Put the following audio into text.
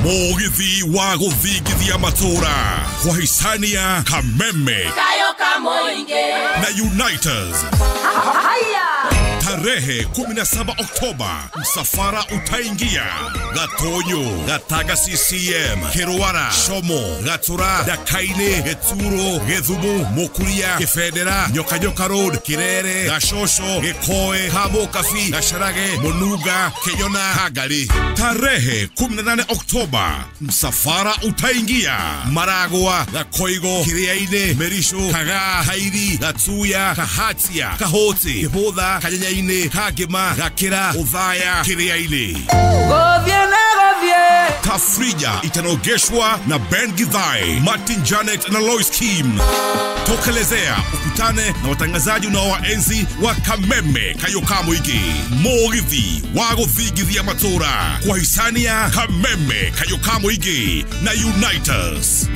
Mũgithi wa gũthingithia matũra kwa hisania Kameme Kayoka Moinge na Unitas. Tarehe 17 Oktoba, msafara utaingia Gatonyo, Gataga CCM, Kirwara, Shomo, Gatura, Dakaine, Geturo, Gethumu, Mokuria, Gefedera, Nyoka Road, Kirere, Gashosho, Gekoe, Kamo Kafi, Gasharage, Monuga, Keyona, Hagali. Tarehe 18 Oktoba, msafara utaingia Maragwa, Gakoigo, Kiriaine, Merisho, Kaga, Hairi, Gatsuya, Kahatia, Kahoti, Kibodha, Kanyanyaine, Kagema, Gakira, Udhaya, Kiriaine. Tafrija itanogeshwa na Ben Githai, Martin Janet na Lois Kim. Tokelezea ukutane na watangazaji unaowaenzi wa Kameme Kayoka Moinge. Mũgithi wa gũthingithia matũra kwa hisania Kameme Kayoka Moinge na Unitas.